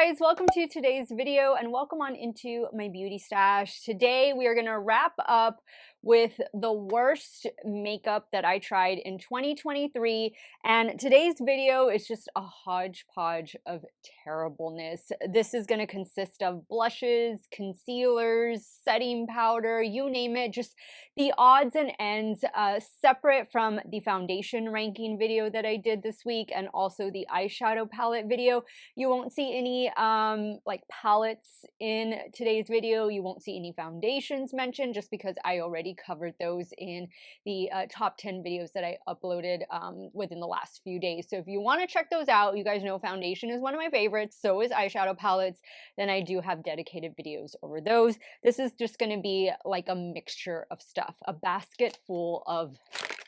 guys, welcome to today's video and welcome on into my beauty stash. Today we are going to wrap up with the worst makeup that I tried in 2023, and today's video is just a hodgepodge of terribleness. This is going to consist of blushes, concealers, setting powder, you name it, just the odds and ends, separate from the foundation ranking video that I did this week and also the eyeshadow palette video. You won't see any like palettes in today's video. You won't see any foundations mentioned just because I already covered those in the top 10 videos that I uploaded within the last few days. So if you want to check those out, you guys know foundation is one of my favorites, so is eyeshadow palettes. Then I do have dedicated videos over those. This is just going to be like a mixture of stuff, a basket full of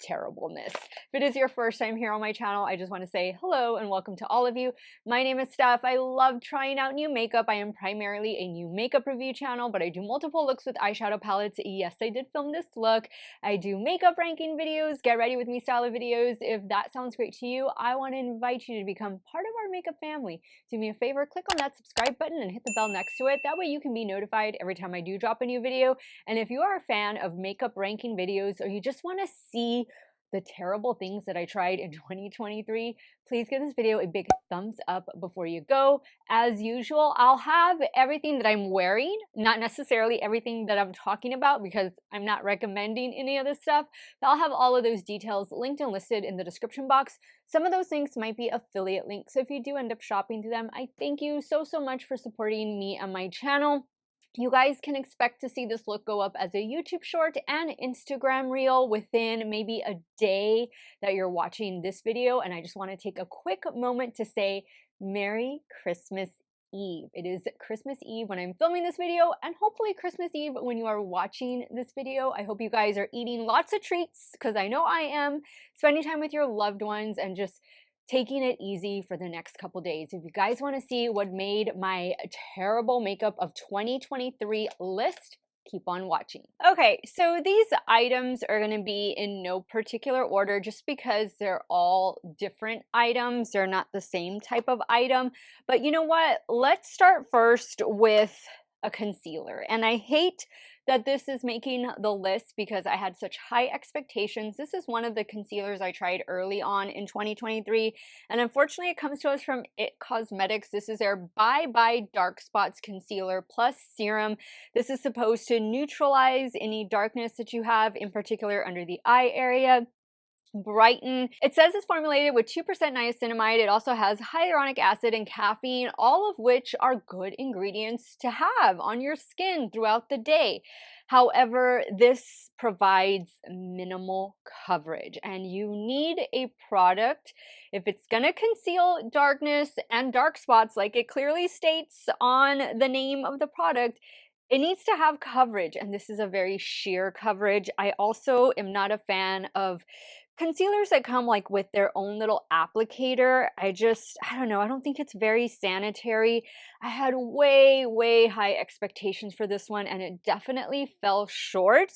terribleness. If it is your first time here on my channel, I just want to say hello and welcome to all of you. My name is Steff. I love trying out new makeup. I am primarily a new makeup review channel, but I do multiple looks with eyeshadow palettes. Yes, I did film this look. I do makeup ranking videos, get ready with me style of videos. If that sounds great to you, I want to invite you to become part of our makeup family. Do me a favor, click on that subscribe button and hit the bell next to it. That way you can be notified every time I do drop a new video. And if you are a fan of makeup ranking videos or you just want to see the terrible things that I tried in 2023, please give this video a big thumbs up before you go. As usual, I'll have everything that I'm wearing, not necessarily everything that I'm talking about because I'm not recommending any of this stuff, but I'll have all of those details linked and listed in the description box. Some of those things might be affiliate links, so if you do end up shopping through them, I thank you so much for supporting me and my channel. You guys can expect to see this look go up as a YouTube short and Instagram reel within maybe a day that you're watching this video. And I just want to take a quick moment to say Merry Christmas Eve. It is Christmas Eve when I'm filming this video, and hopefully Christmas Eve when you are watching this video. I hope you guys are eating lots of treats because I know I am, spending time with your loved ones and just taking it easy for the next couple days. If you guys want to see what made my terrible makeup of 2023 list, keep on watching. Okay, so these items are going to be in no particular order just because they're all different items. They're not the same type of item. But you know what? Let's start first with a concealer. And I hate that this is making the list because I had such high expectations. This is one of the concealers I tried early on in 2023, and unfortunately it comes to us from It Cosmetics. This is their Bye Bye Dark Spots Concealer Plus Serum. This is supposed to neutralize any darkness that you have, in particular under the eye area. Brighten. It says it's formulated with 2% niacinamide. It also has hyaluronic acid and caffeine, all of which are good ingredients to have on your skin throughout the day. However, this provides minimal coverage, and you need a product, if it's going to conceal darkness and dark spots like it clearly states on the name of the product, it needs to have coverage, and this is a very sheer coverage. I also am not a fan of concealers that come like with their own little applicator. I don't know, I don't think it's very sanitary. I had way high expectations for this one, and it definitely fell short.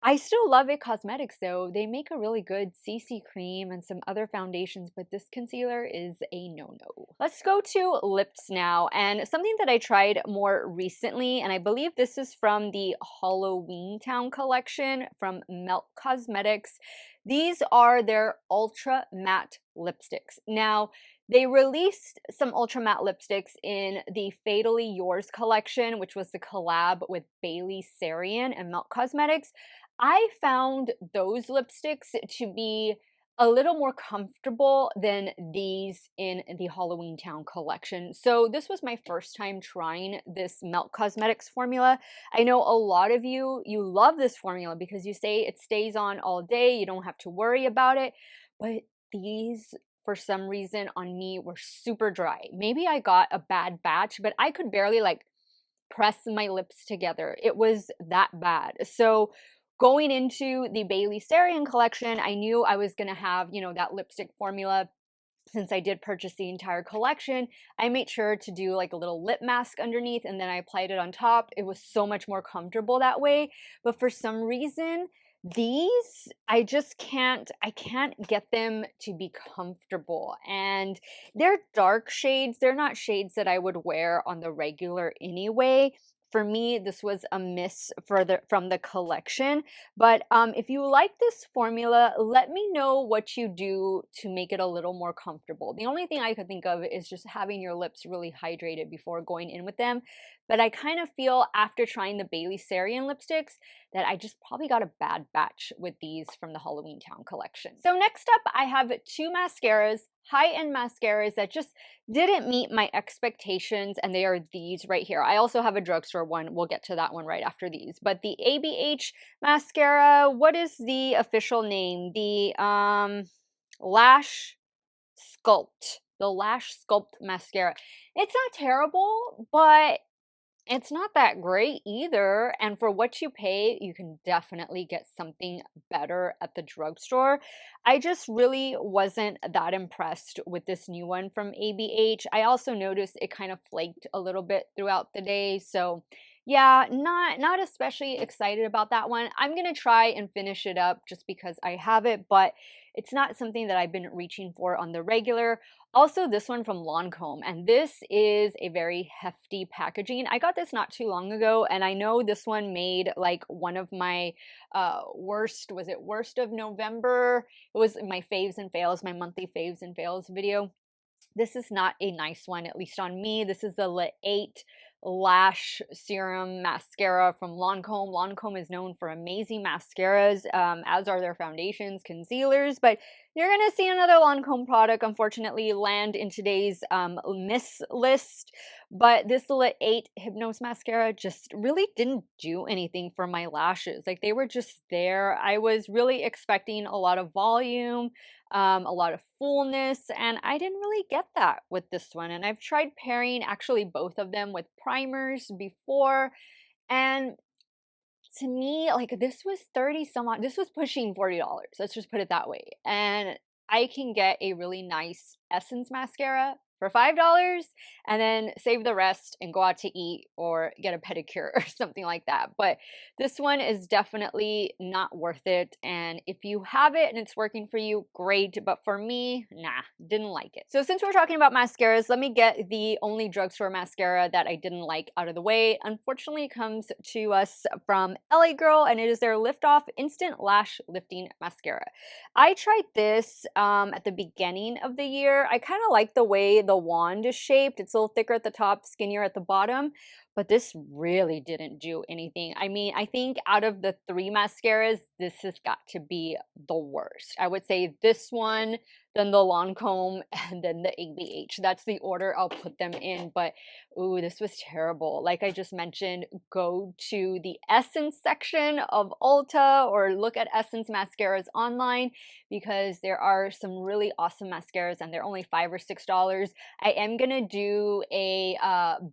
I still love It Cosmetics though. They make a really good CC cream and some other foundations, but this concealer is a no-no. Let's go to lips now, and something that I tried more recently, and I believe this is from the Halloween Town collection from Melt Cosmetics. These are their Ultra Matte lipsticks. Now, they released some ultra matte lipsticks in the Fatally Yours collection, which was the collab with Bailey Sarian and Melt Cosmetics. I found those lipsticks to be a little more comfortable than these in the Halloween Town collection. So this was my first time trying this Melt Cosmetics formula. I know a lot of you love this formula because you say it stays on all day, you don't have to worry about it, but these for some reason on me were super dry. Maybe I got a bad batch, but I could barely like press my lips together. It was that bad. So going into the Bailey Sarian collection, I knew I was going to have, you know, that lipstick formula. Since I did purchase the entire collection, I made sure to do like a little lip mask underneath, and then I applied it on top. It was so much more comfortable that way. But for some reason, These, I can't get them to be comfortable. And they're dark shades. They're not shades that I would wear on the regular anyway. For me, this was a miss for from the collection. But if you like this formula, let me know what you do to make it a little more comfortable. The only thing I could think of is just having your lips really hydrated before going in with them. But I kind of feel after trying the Bailey Sarian lipsticks that I just probably got a bad batch with these from the Halloween Town collection. So next up, I have two mascaras, high-end mascaras that just didn't meet my expectations, and they are these right here. I also have a drugstore one. We'll get to that one right after these. But the ABH mascara, what is the official name? The Lash Sculpt. The Lash Sculpt mascara. It's not terrible, but it's not that great either, and for what you pay, you can definitely get something better at the drugstore. I just really wasn't that impressed with this new one from ABH. I also noticed it kind of flaked a little bit throughout the day, so yeah, not especially excited about that one. I'm gonna try and finish it up just because I have it, but it's not something that I've been reaching for on the regular. Also, this one from Lancome, and this is a very hefty packaging. I got this not too long ago, and I know this one made like one of my was it worst of November? It was my faves and fails, my monthly faves and fails video. This is not a nice one, at least on me. This is the Le 8 Lash Serum Mascara from Lancome. Lancome is known for amazing mascaras, as are their foundations, concealers, but you're going to see another Lancome product, unfortunately, land in today's miss list. But this Le 8 Hypnose Mascara just really didn't do anything for my lashes. Like, they were just there. I was really expecting a lot of volume, a lot of fullness, and I didn't really get that with this one. And I've tried pairing actually both of them with primers before, and to me, like, this was 30 some odd, this was pushing $40. Let's just put it that way. And I can get a really nice Essence mascara for $5 and then save the rest and go out to eat or get a pedicure or something like that. But this one is definitely not worth it. And if you have it and it's working for you, great. But for me, nah, didn't like it. So since we're talking about mascaras, let me get the only drugstore mascara that I didn't like out of the way. Unfortunately, it comes to us from LA Girl, and it is their Lift Off Instant Lash Lifting Mascara. I tried this at the beginning of the year. I kind of like the way the wand is shaped. It's a little thicker at the top, skinnier at the bottom, but this really didn't do anything. I mean, I think out of the three mascaras, this has got to be the worst. I would say this one, then the Lancome, and then the ABH. That's the order I'll put them in, but ooh, this was terrible. Like I just mentioned, go to the Essence section of Ulta or look at Essence mascaras online because there are some really awesome mascaras and they're only $5 or $6. I am gonna do a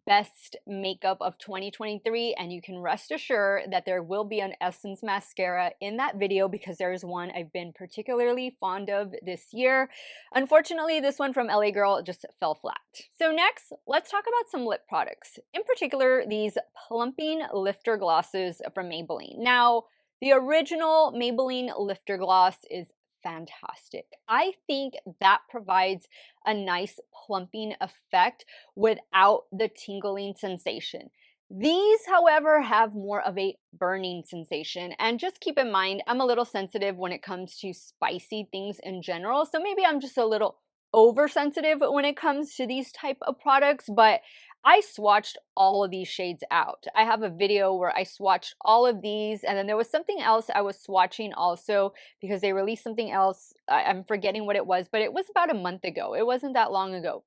best makeup of 2023, and you can rest assured that there will be an Essence mascara in that video because there is one I've been particularly fond of this year. Unfortunately, this one from LA Girl just fell flat. So next, let's talk about some lip products. In particular, these Plumping Lifter Glosses from Maybelline. Now, the original Maybelline Lifter Gloss is fantastic. I think that provides a nice plumping effect without the tingling sensation. These, however, have more of a burning sensation. And just keep in mind, I'm a little sensitive when it comes to spicy things in general. So maybe I'm just a little oversensitive when it comes to these type of products, but I swatched all of these shades out. I have a video where I swatched all of these, and then there was something else I was swatching also because they released something else. I'm forgetting what it was, but it was about a month ago. It wasn't that long ago.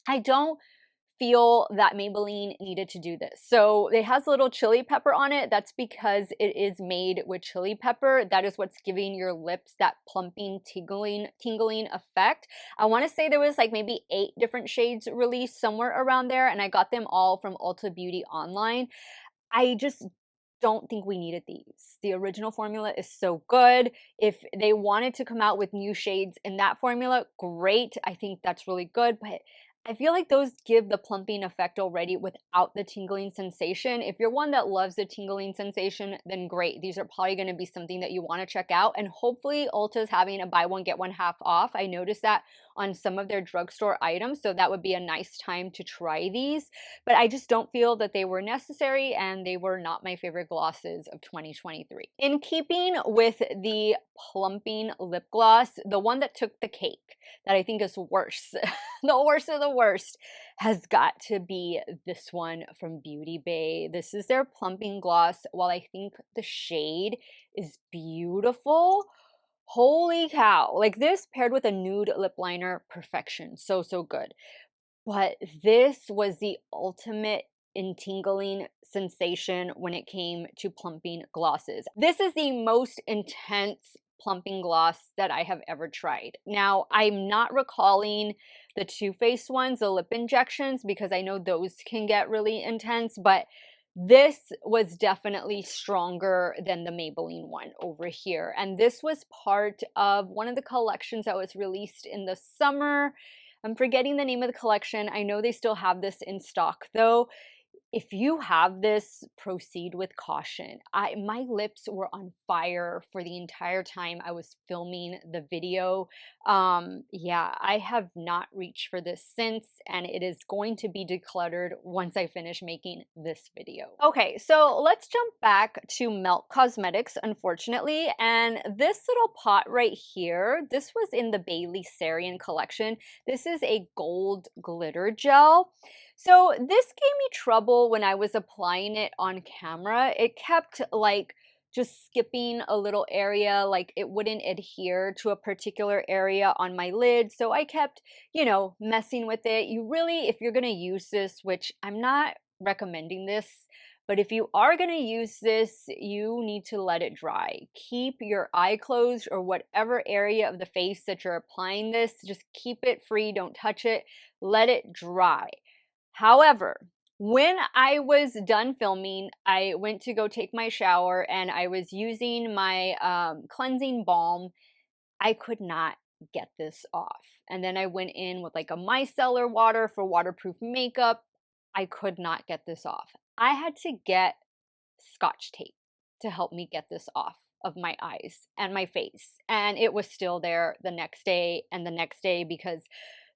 I don't feel that Maybelline needed to do this. So it has a little chili pepper on it. That's because it is made with chili pepper. That is what's giving your lips that plumping, tingling effect. I want to say there was like maybe 8 different shades released somewhere around there, and I got them all from Ulta Beauty online. I just don't think we needed these. The original formula is so good. If they wanted to come out with new shades in that formula, great. I think that's really good, but I feel like those give the plumping effect already without the tingling sensation. If you're one that loves the tingling sensation, then great. These are probably going to be something that you want to check out. And hopefully Ulta's having a buy one, get one half off. I noticed that on some of their drugstore items. So that would be a nice time to try these. But I just don't feel that they were necessary, and they were not my favorite glosses of 2023. In keeping with the plumping lip gloss, the one that took the cake that I think is worse the worst of the worst has got to be this one from Beauty Bay. This is their plumping gloss. While I think the shade is beautiful, holy cow. Like this paired with a nude lip liner, perfection. So, so good. But this was the ultimate in tingling sensation when it came to plumping glosses. This is the most intense plumping gloss that I have ever tried. Now, I'm not recalling the Too Faced ones, the lip injections, because I know those can get really intense, but this was definitely stronger than the Maybelline one over here. And this was part of one of the collections that was released in the summer. I'm forgetting the name of the collection. I know they still have this in stock though. If you have this, proceed with caution. My lips were on fire for the entire time I was filming the video. Yeah, I have not reached for this since, and it is going to be decluttered once I finish making this video. Okay, so let's jump back to Melt Cosmetics, unfortunately, and this little pot right here, this was in the Bailey Sarian collection. This is a gold glitter gel. So this gave me trouble when I was applying it on camera. It kept like just skipping a little area, like it wouldn't adhere to a particular area on my lid. So I kept, messing with it. You really, if you're going to use this, which I'm not recommending this, but if you are going to use this, you need to let it dry. Keep your eye closed, or whatever area of the face that you're applying this, just keep it free. Don't touch it. Let it dry. However, when I was done filming, I went to go take my shower and I was using my cleansing balm. I could not get this off. And then I went in with like a micellar water for waterproof makeup. I could not get this off. I had to get Scotch tape to help me get this off of my eyes and my face. And it was still there the next day and the next day, because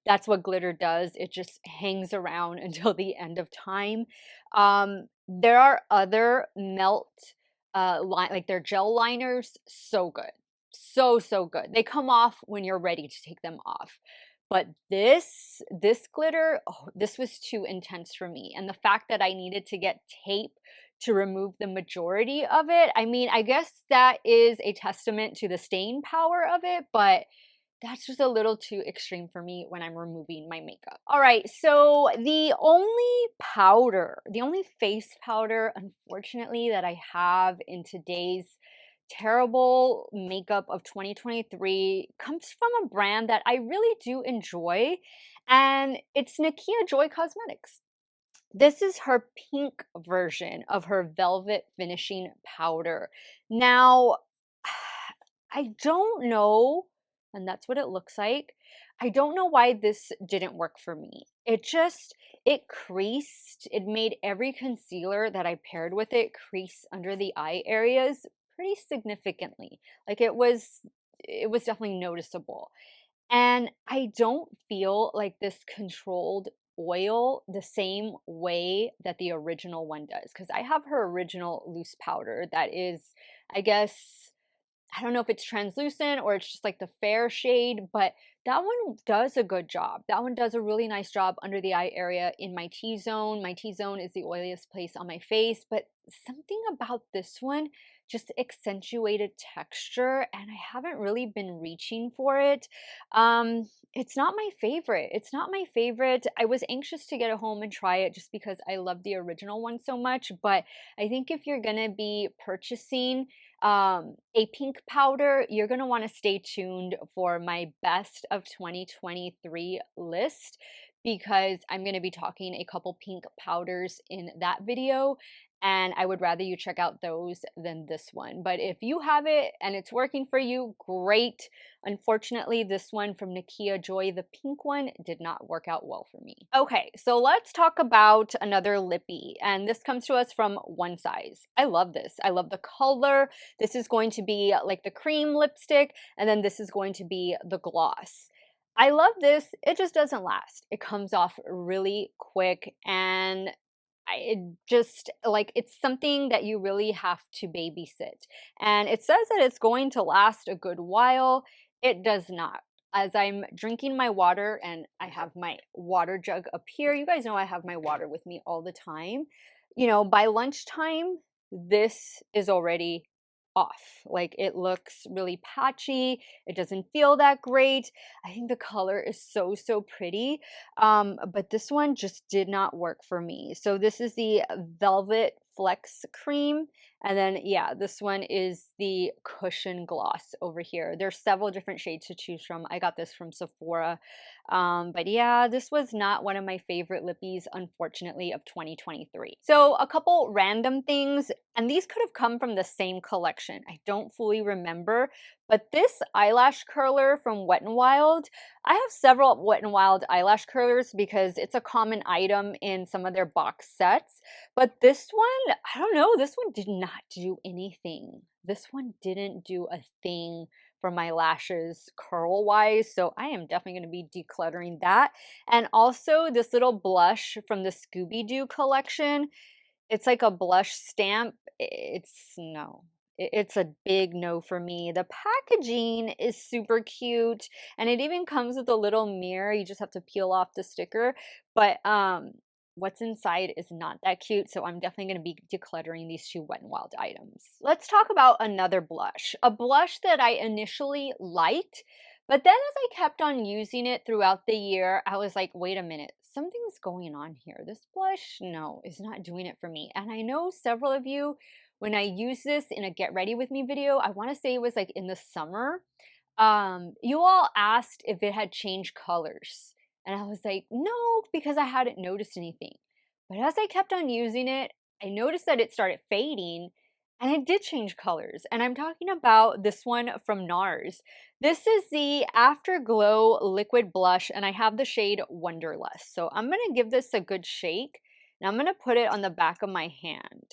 that's what glitter does. It just hangs around until the end of time. There are other melt like their gel liners, so good. So, so good. They come off when you're ready to take them off. But this glitter, oh, this was too intense for me. And the fact that I needed to get tape to remove the majority of it, I mean, I guess that is a testament to the staying power of it, but that's just a little too extreme for me when I'm removing my makeup. All right, so the only face powder, unfortunately, that I have in today's terrible makeup of 2023 comes from a brand that I really do enjoy, and it's Nakia Joy Cosmetics. This is her pink version of her Velvet Finishing Powder. Now, I don't know, and that's what it looks like. I don't know why this didn't work for me. It creased. It made every concealer that I paired with it crease under the eye areas pretty significantly. Like it was definitely noticeable. And I don't feel like this controlled oil the same way that the original one does, because I have her original loose powder that is, I guess, I don't know if it's translucent or it's just like the fair shade, but that one does a good job. That one does a really nice job under the eye area in my T-zone. My T-zone is the oiliest place on my face, but something about this one just accentuated texture, and I haven't really been reaching for it. It's not my favorite. It's not my favorite. I was anxious to get it home and try it just because I love the original one so much, but I think if you're gonna be purchasing a pink powder, you're going to want to stay tuned for my best of 2023 list, because I'm going to be talking a couple pink powders in that video. And I would rather you check out those than this one. But if you have it and it's working for you, great. Unfortunately, this one from Nakia Joy, the pink one, did not work out well for me. Okay, so let's talk about another lippy. And this comes to us from One Size. I love this. I love the color. This is going to be like the cream lipstick, and then this is going to be the gloss. I love this. It just doesn't last. It comes off really quick, and it just like it's something that you really have to babysit. And it says that it's going to last a good while. It does not. As I'm drinking my water, and I have my water jug up here, you guys know I have my water with me all the time. You know, by lunchtime, this is already off. Like it looks really patchy. It doesn't feel that great. I think the color is so pretty. But this one just did not work for me. So this is the Velvet Flex Cream. And then, yeah, this one is the Cushion Gloss over here. There's several different shades to choose from. I got this from Sephora. But yeah, this was not one of my favorite lippies, unfortunately, of 2023. So a couple random things, and these could have come from the same collection. I don't fully remember, but this eyelash curler from Wet n Wild, I have several Wet n Wild eyelash curlers because it's a common item in some of their box sets. But this one, I don't know, this one did not do anything. This one didn't do a thing for my lashes curl wise. So I am definitely going to be decluttering that. And also this little blush from the Scooby-Doo collection. It's like a blush stamp. It's no. It's a big no for me. The packaging is super cute, and it even comes with a little mirror. You just have to peel off the sticker. But what's inside is not that cute, so I'm definitely going to be decluttering these two Wet n Wild items. Let's talk about another blush. A blush that I initially liked, but then as I kept on using it throughout the year, I was like, wait a minute, something's going on here. This blush, no, is not doing it for me. And I know several of you, when I use this in a get ready with me video, I want to say it was like in the summer, you all asked if it had changed colors. And I was like, no, because I hadn't noticed anything. But as I kept on using it, I noticed that it started fading and it did change colors. And I'm talking about this one from Nars. This is the Afterglow Liquid Blush, and I have the shade Wonderlust. So I'm going to give this a good shake, and I'm going to put it on the back of my hand.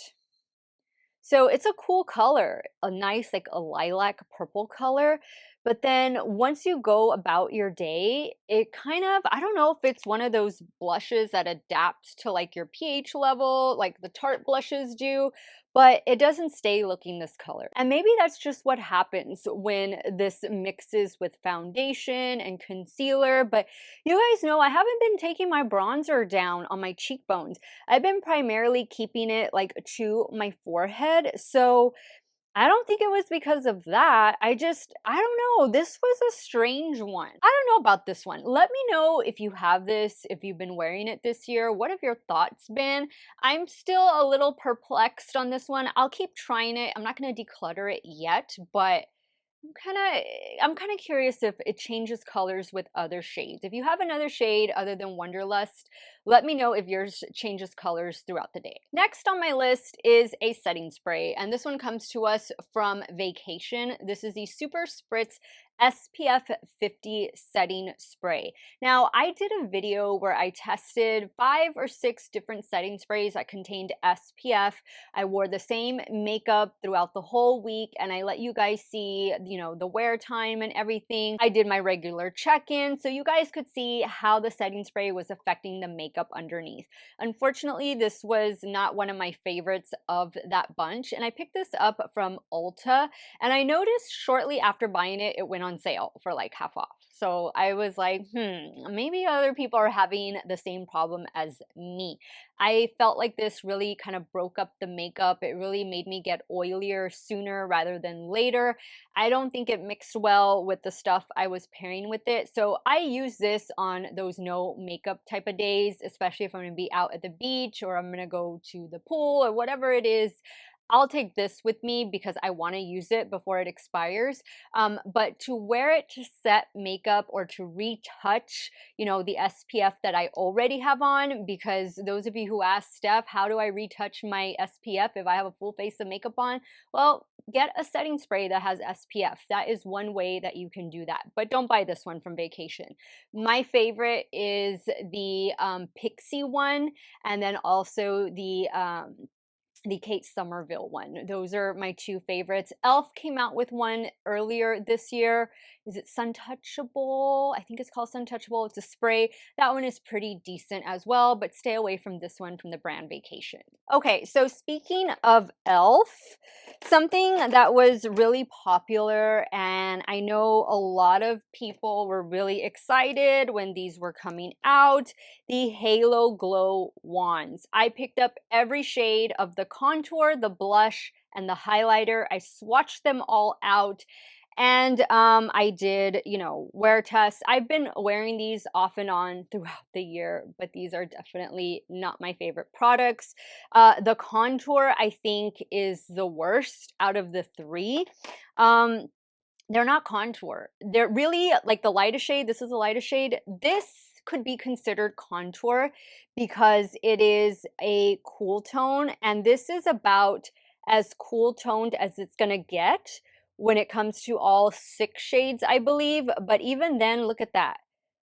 So it's a cool color, a nice like a lilac purple color. But then once you go about your day, it kind of, I don't know if it's one of those blushes that adapts to like your pH level, like the Tarte blushes do, but it doesn't stay looking this color. And maybe that's just what happens when this mixes with foundation and concealer. But you guys know I haven't been taking my bronzer down on my cheekbones. I've been primarily keeping it like to my forehead. So I don't think it was because of that. I don't know. This was a strange one. I don't know about this one. Let me know if you have this, if you've been wearing it this year. What have your thoughts been? I'm still a little perplexed on this one. I'll keep trying it. I'm not going to declutter it yet, but I'm kind of curious if it changes colors with other shades. If you have another shade other than Wonderlust, let me know if yours changes colors throughout the day. Next on my list is a setting spray, and this one comes to us from Vacation. This is the Super Spritz SPF 50 setting spray. Now, I did a video where I tested 5 or 6 different setting sprays that contained SPF. I wore the same makeup throughout the whole week, and I let you guys see, you know, the wear time and everything. I did my regular check-in so you guys could see how the setting spray was affecting the makeup underneath. Unfortunately, this was not one of my favorites of that bunch, and I picked this up from Ulta, and I noticed shortly after buying it, it went on sale for like half off. So I was like, maybe other people are having the same problem as me. I felt like this really kind of broke up the makeup. It really made me get oilier sooner rather than later. I don't think it mixed well with the stuff I was pairing with it. So I use this on those no makeup type of days, especially if I'm going to be out at the beach or I'm going to go to the pool or whatever it is. I'll take this with me because I want to use it before it expires. But to wear it to set makeup or to retouch, you know, the SPF that I already have on, because those of you who asked Steph, how do I retouch my SPF if I have a full face of makeup on? Well, get a setting spray that has SPF. That is one way that you can do that. But don't buy this one from vacation. My favorite is the Pixie one, and then also the Kate Somerville one. Those are my two favorites. Elf came out with one earlier this year. Is it Suntouchable? I think it's called Suntouchable. It's a spray. That one is pretty decent as well, but stay away from this one from the brand Vacation. Okay, so speaking of Elf, something that was really popular, and I know a lot of people were really excited when these were coming out, the Halo Glow wands. I picked up every shade of the contour, the blush, and the highlighter. I swatched them all out, and I did, you know, wear tests. I've been wearing these off and on throughout the year, but these are definitely not my favorite products. The contour, I think, is the worst out of the three. They're not contour. They're really like the lightest shade. This is the lightest shade. This could be considered contour because it is a cool tone, and this is about as cool toned as it's gonna get when it comes to all 6 shades, I believe. But even then, look at that.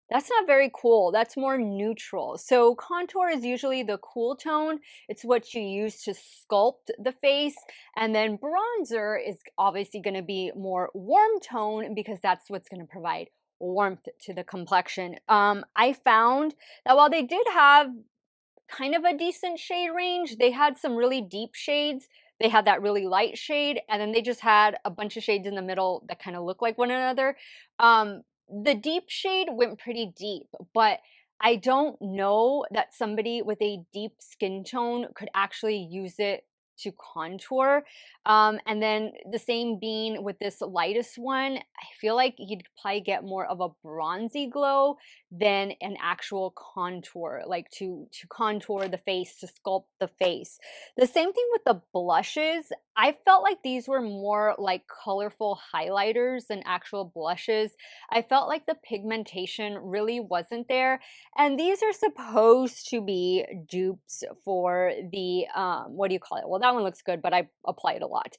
That's not very cool. That's more neutral. So contour is usually the cool tone. It's what you use to sculpt the face. And then bronzer is obviously going to be more warm tone because that's what's going to provide warmth to the complexion. I found that while they did have kind of a decent shade range, they had some really deep shades. They had that really light shade, and then they just had a bunch of shades in the middle that kind of look like one another. The deep shade went pretty deep, but I don't know that somebody with a deep skin tone could actually use it to contour. And then the same being with this lightest one, I feel like you'd probably get more of a bronzy glow than an actual contour, like to contour the face, to sculpt the face. The same thing with the blushes. I felt like these were more like colorful highlighters than actual blushes. I felt like the pigmentation really wasn't there. And these are supposed to be dupes for the, what do you call it? Well, that one looks good, but I apply it a lot.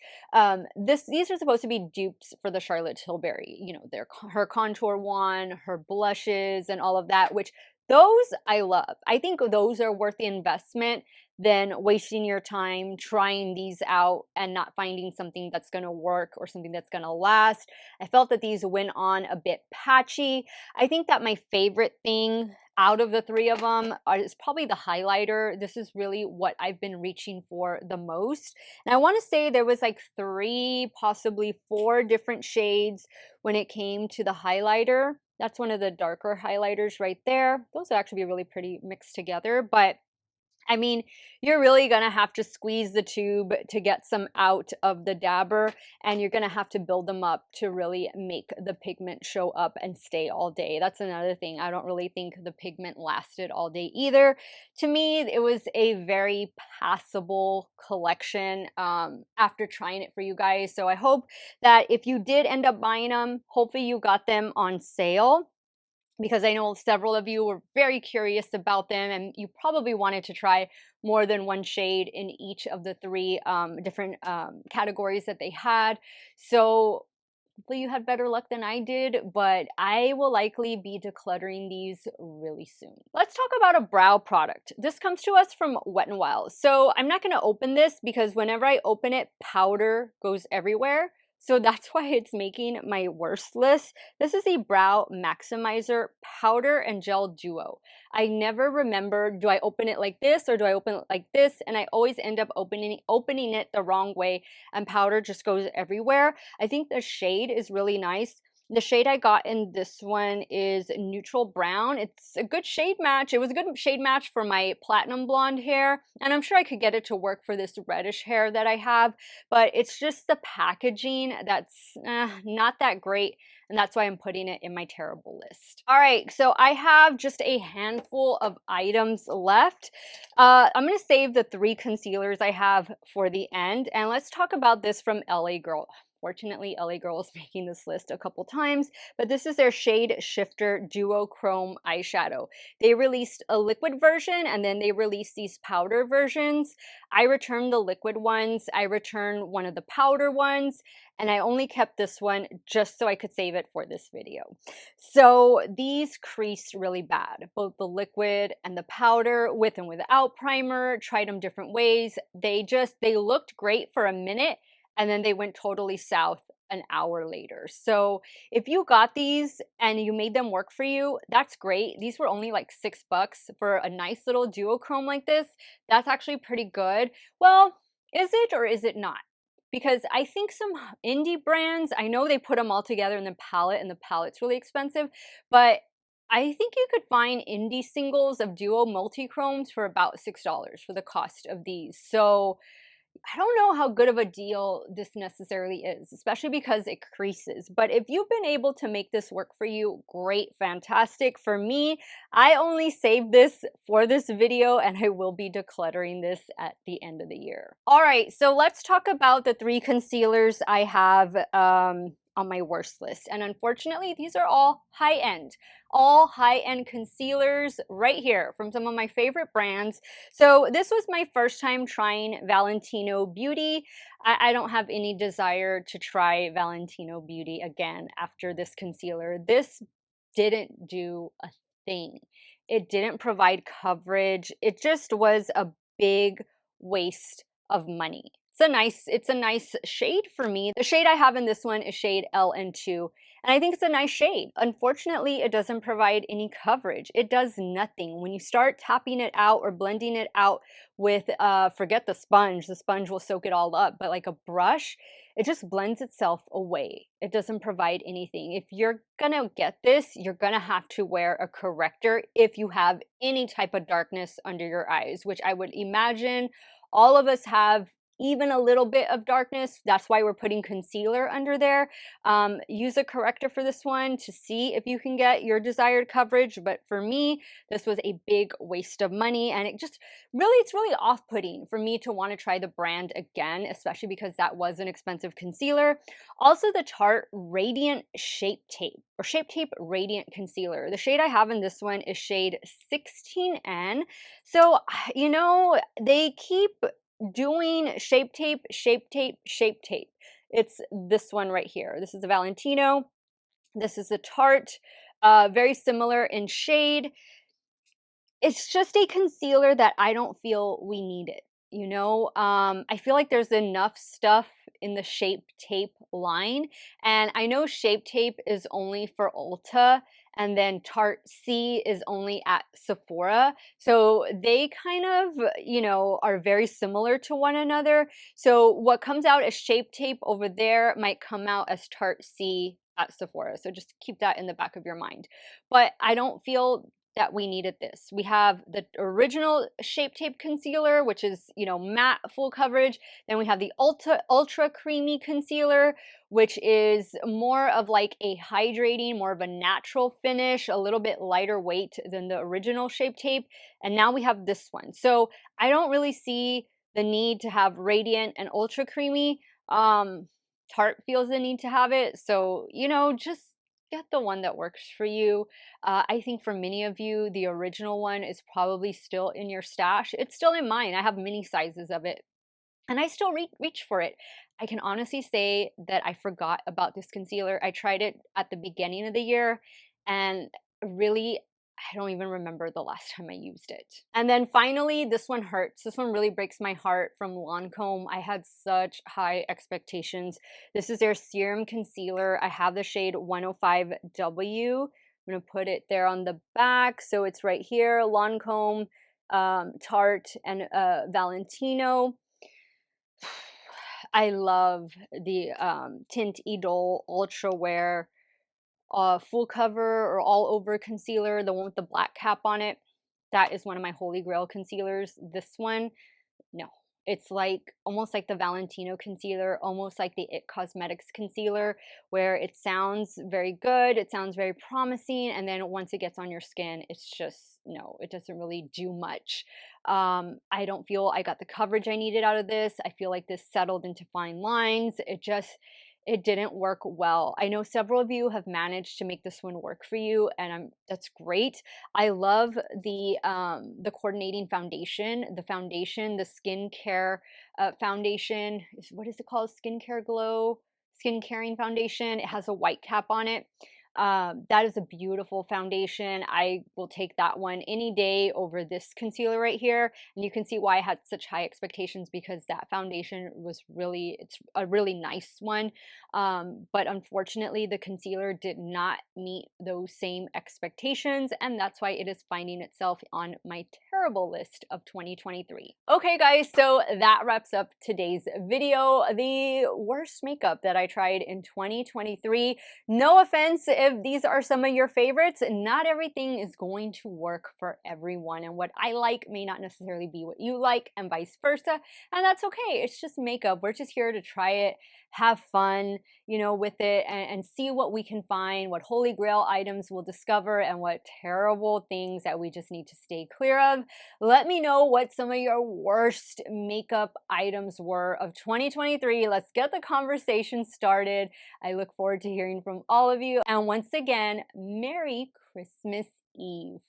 These are supposed to be dupes for the Charlotte Tilbury, you know, her contour one, her blushes, and all of that, which those I love. I think those are worth the investment than wasting your time trying these out and not finding something that's going to work or something that's going to last. I felt that these went on a bit patchy. I think that my favorite thing out of the three of them is probably the highlighter. This is really what I've been reaching for the most. And I want to say there was like 3, possibly 4 different shades when it came to the highlighter. That's one of the darker highlighters right there. Those would actually be really pretty mixed together, but I mean, you're really going to have to squeeze the tube to get some out of the dabber, and you're going to have to build them up to really make the pigment show up and stay all day. That's another thing. I don't really think the pigment lasted all day either. To me, it was a very passable collection after trying it for you guys. So I hope that if you did end up buying them, hopefully you got them on sale, because I know several of you were very curious about them, and you probably wanted to try more than one shade in each of the 3 different categories that they had. So hopefully you had better luck than I did, but I will likely be decluttering these really soon. Let's talk about a brow product. This comes to us from Wet n Wild. So I'm not going to open this because whenever I open it, powder goes everywhere. So that's why it's making my worst list. This is a Brow Maximizer Powder and Gel Duo. I never remember, do I open it like this or do I open it like this? And I always end up opening it the wrong way, and powder just goes everywhere. I think the shade is really nice. The shade I got in this one is neutral brown. It's a good shade match. It was a good shade match for my platinum blonde hair, and I'm sure I could get it to work for this reddish hair that I have, but it's just the packaging that's not that great, and that's why I'm putting it in my terrible list. All right, so I have just a handful of items left. I'm going to save the 3 concealers I have for the end, and let's talk about this from LA Girl. Fortunately, LA Girl is making this list a couple times, but this is their Shade Shifter Duo Chrome Eyeshadow. They released a liquid version and then they released these powder versions. I returned the liquid ones, I returned one of the powder ones, and I only kept this one just so I could save it for this video. So these creased really bad, both the liquid and the powder, with and without primer. Tried them different ways. They looked great for a minute, and then they went totally south an hour later. So if you got these and you made them work for you, that's great. These were only like $6 for a nice little duochrome like this. That's actually pretty good. Well, is it or is it not? Because I think some indie brands, I know they put them all together in the palette, and the palette's really expensive, but I think you could find indie singles of duo multi-chromes for about $6 for the cost of these. So I don't know how good of a deal this necessarily is, especially because it creases. But if you've been able to make this work for you, great, fantastic. For me, I only saved this for this video, and I will be decluttering this at the end of the year. All right, so let's talk about the 3 concealers I have on my worst list. And unfortunately, these are all high-end. All high-end concealers right here from some of my favorite brands. So this was my first time trying Valentino Beauty. I don't have any desire to try Valentino Beauty again after this concealer. This didn't do a thing. It didn't provide coverage. It just was a big waste of money. It's a nice shade for me. The shade I have in this one is shade LN2, and I think it's a nice shade. Unfortunately, it doesn't provide any coverage. It does nothing. When you start tapping it out or blending it out with, forget the sponge will soak it all up, but like a brush, it just blends itself away. It doesn't provide anything. If you're gonna get this, you're gonna have to wear a corrector if you have any type of darkness under your eyes, which I would imagine all of us have even a little bit of darkness. That's why we're putting concealer under there. Use a corrector for this one to see if you can get your desired coverage. But for me, this was a big waste of money, and it's really off-putting for me to want to try the brand again, especially because that was an expensive concealer. Also, the Tarte Radiant Shape Tape or Shape Tape Radiant Concealer. The shade I have in this one is shade 16N. So, they keep doing shape tape, shape tape, shape tape. It's this one right here. This is the Valentino. This is the Tarte. Very similar in shade. It's just a concealer that I don't feel we needed. I feel like there's enough stuff in the Shape Tape line, and I know Shape Tape is only for Ulta, and then Tarte C is only at Sephora. So they kind of, are very similar to one another. So what comes out as Shape Tape over there might come out as Tarte C at Sephora. So just keep that in the back of your mind. But I don't feel that we needed this. We have the original Shape Tape concealer, which is, matte full coverage. Then we have the Ultra Creamy Concealer, which is more of like a hydrating, more of a natural finish, a little bit lighter weight than the original Shape Tape. And now we have this one. So I don't really see the need to have Radiant and Ultra Creamy. Tarte feels the need to have it. So, just get the one that works for you. I think for many of you, the original one is probably still in your stash. It's still in mine. I have mini sizes of it, and I still reach for it. I can honestly say that I forgot about this concealer. I tried it at the beginning of the year, and really, I don't even remember the last time I used it. And then finally, this one hurts. This one really breaks my heart from Lancome. I had such high expectations. This is their Serum Concealer. I have the shade 105W. I'm going to put it there on the back. So it's right here, Lancome, Tarte, and Valentino. I love the Tint Idole Ultra Wear full cover or all over concealer, the one with the black cap on it. That is one of my holy grail concealers. This one, no. It's like almost like the Valentino concealer, almost like the It Cosmetics concealer, where it sounds very good, it sounds very promising, and then once it gets on your skin, it's just no, it doesn't really do much. I don't feel I got the coverage I needed out of this. I feel like this settled into fine lines. It didn't work well. I know several of you have managed to make this one work for you, and that's great. I love the coordinating foundation. The skincare foundation. What is it called? Skincare Glow, skin caring foundation. It has a white cap on it. That is a beautiful foundation. I will take that one any day over this concealer right here. And you can see why I had such high expectations, because that foundation was it's a really nice one. But unfortunately, the concealer did not meet those same expectations. And that's why it is finding itself on my terrible list of 2023. Okay, guys, so that wraps up today's video. The worst makeup that I tried in 2023. No offense if these are some of your favorites, not everything is going to work for everyone, and what I like may not necessarily be what you like, and vice versa, and that's okay. It's just makeup. We're just here to try it, have fun, with it, and see what we can find, what holy grail items we'll discover, and what terrible things that we just need to stay clear of. Let me know what some of your worst makeup items were of 2023. Let's get the conversation started. I look forward to hearing from all of you. And once again, Merry Christmas Eve.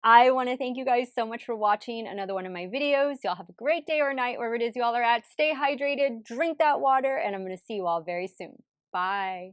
I want to thank you guys so much for watching another one of my videos. Y'all have a great day or night, wherever it is y'all are at. Stay hydrated, drink that water, and I'm going to see you all very soon. Bye.